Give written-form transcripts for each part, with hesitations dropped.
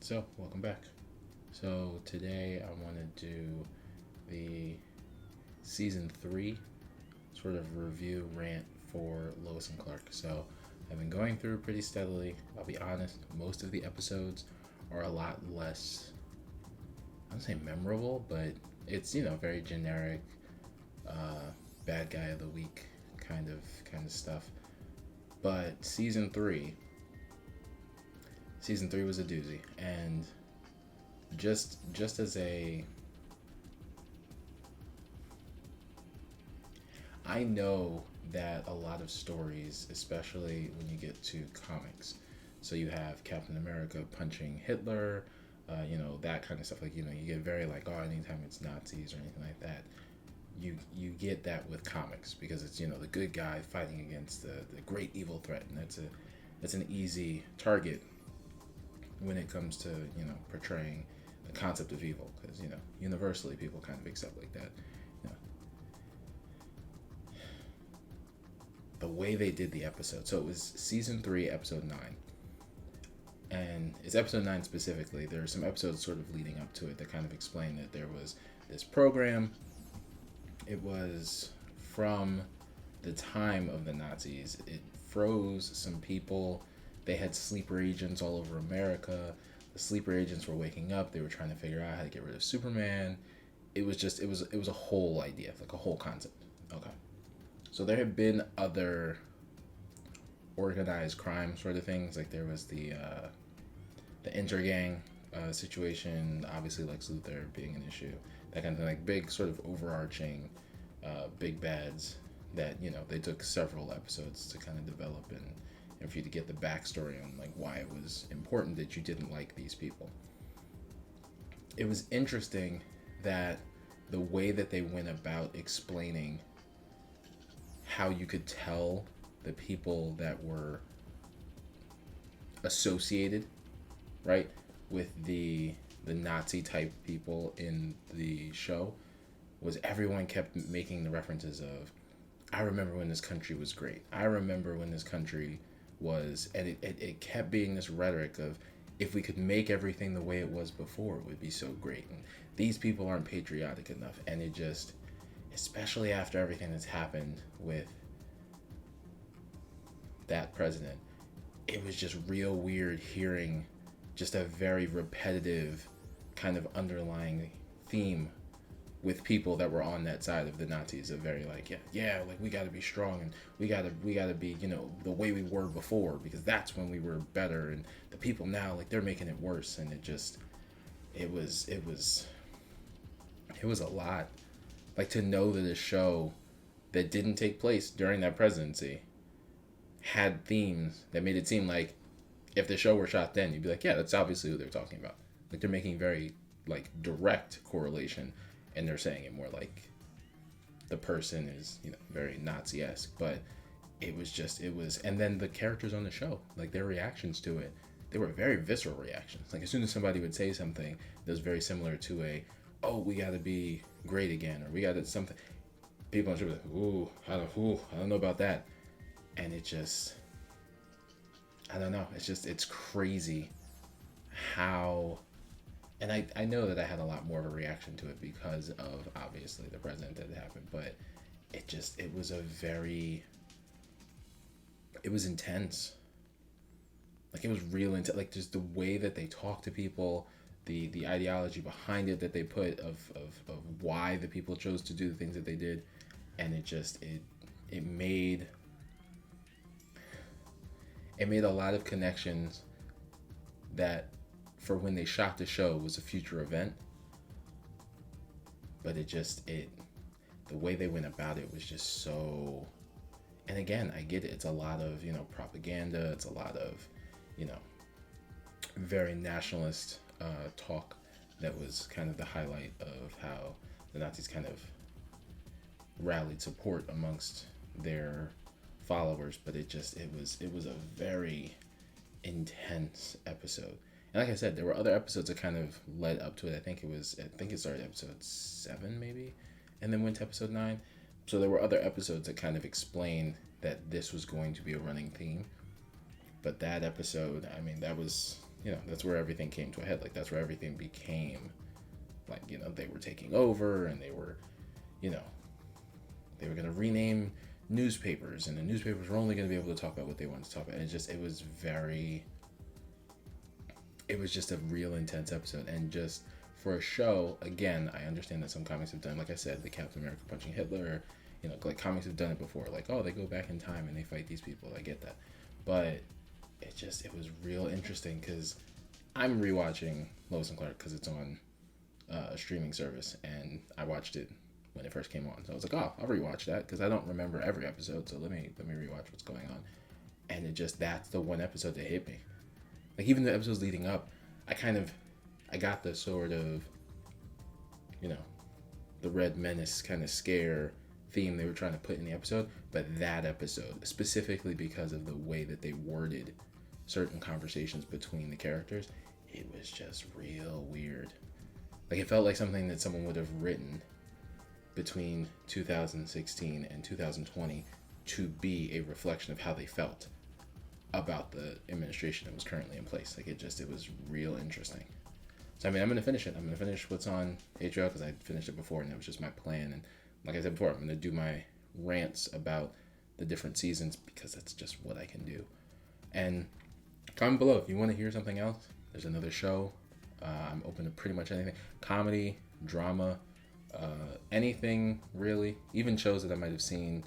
So, welcome back. So, today I want to do the season 3 sort of review rant for Lois and Clark. So, I've been going through pretty steadily. I'll be honest, most of the episodes are a lot less, I don't say memorable, but it's, very generic, uh, bad guy of the week kind of stuff. But season 3 was a doozy. And just as a I know that a lot of stories, especially when you get to comics, so you have Captain America punching Hitler, that kind of stuff. Like you get very like, oh, anytime it's Nazis or anything like that, you get that with comics because it's the good guy fighting against the great evil threat, and that's an easy target when it comes to portraying the concept of evil because universally people kind of accept like that. You know, the way they did the episode. So it was season 3, episode 9. And it's episode 9 specifically. There are some episodes sort of leading up to it that kind of explain that there was this program. It was from the time of the Nazis. It froze some people. They had sleeper agents all over America. The sleeper agents were waking up. They were trying to figure out how to get rid of Superman. It was a whole idea, like a whole concept. Okay. So there have been other organized crime sort of things. Like there was the intergang situation. Obviously, Lex Luthor being an issue. That kind of thing. Like big sort of overarching big bads that they took several episodes to kind of develop and for you to get the backstory on like why it was important that you didn't like these people. It was interesting that the way that they went about explaining how you could tell the people that were associated, right, with the Nazi type people in the show was everyone kept making the references of, I remember when this country was great. I remember when this country was, and it kept being this rhetoric of, if we could make everything the way it was before, it would be so great. And these people aren't patriotic enough. And it just, especially after everything that's happened with that president, it was just real weird hearing just a very repetitive kind of underlying theme with people that were on that side of the Nazis. A very like, like we got to be strong and we got to be the way we were before because that's when we were better, and the people now like they're making it worse. And it was a lot, like to know that a show that didn't take place during that presidency had themes that made it seem like if the show were shot then, you'd be like, yeah, that's obviously who they're talking about. Like they're making very like direct correlation, and they're saying it more like the person is very Nazi-esque. But it was, and then the characters on the show, like their reactions to it, they were very visceral reactions. Like as soon as somebody would say something that was very similar to oh, we got to be great again, or we got to something, people on the show were like, I don't know about that. And it just, I don't know. It's crazy how, and I know that I had a lot more of a reaction to it because of obviously the president that happened, but it was intense. Like it was real intense. Like just the way that they talk to people, the ideology behind it that they put of why the people chose to do the things that they did, and it made a lot of connections that for when they shot the show was a future event. But the way they went about it was just so, and again, I get it. It's a lot of, propaganda. It's a lot of, very nationalist talk that was kind of the highlight of how the Nazis kind of rallied support amongst their followers. But it was a very intense episode. And like I said, there were other episodes that kind of led up to it. I think it started episode 7 maybe, and then went to episode 9. So there were other episodes that kind of explained that this was going to be a running theme. But that episode, I mean, that was that's where everything came to a head. Like, that's where everything became, like, they were taking over, and they were, you know, they were going to rename newspapers, and the newspapers were only going to be able to talk about what they wanted to talk about. And it was just a real intense episode. And just for a show, again, I understand that some comics have done, like I said, the Captain America punching Hitler, like comics have done it before. Like, oh, they go back in time and they fight these people. I get that. But it was real interesting because I'm rewatching Lois and Clark because it's on a streaming service, and I watched it when it first came on. So I was like, oh, I'll rewatch that because I don't remember every episode. So let me rewatch what's going on. And that's the one episode that hit me. Like, even the episodes leading up, I got the sort of, the Red Menace kind of scare theme they were trying to put in the episode. But that episode, specifically because of the way that they worded certain conversations between the characters, it was just real weird. Like, it felt like something that someone would have written between 2016 and 2020 to be a reflection of how they felt about the administration that was currently in place. Like, it was real interesting. So, I'm going to finish it. I'm going to finish what's on HBO because I finished it before, and it was just my plan. And like I said before, I'm going to do my rants about the different seasons because that's just what I can do. And comment below if you want to hear something else. There's another show. I'm open to pretty much anything. Comedy, drama, anything really. Even shows that I might have seen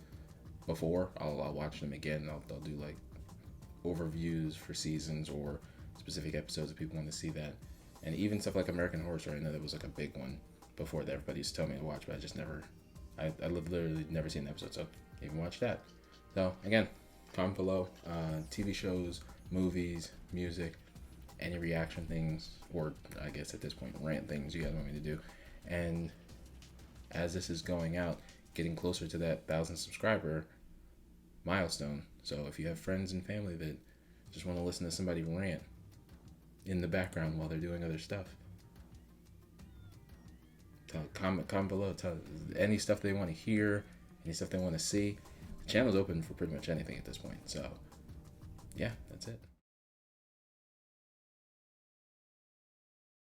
before, I'll watch them again. I'll do like overviews for seasons or specific episodes if people want to see that. And even stuff like American Horror Story. I know that was like a big one before that everybody used to tell me to watch, but I just never, I literally never seen an episode, so even watch that. So again, comment below, TV shows, movies, music, any reaction things, or I guess at this point, rant things you guys want me to do. And as this is going out, getting closer to that 1,000 subscriber milestone. So if you have friends and family that just want to listen to somebody rant in the background while they're doing other stuff, comment below. Tell any stuff they want to hear, any stuff they want to see. The channel's open for pretty much anything at this point. So yeah, that's it.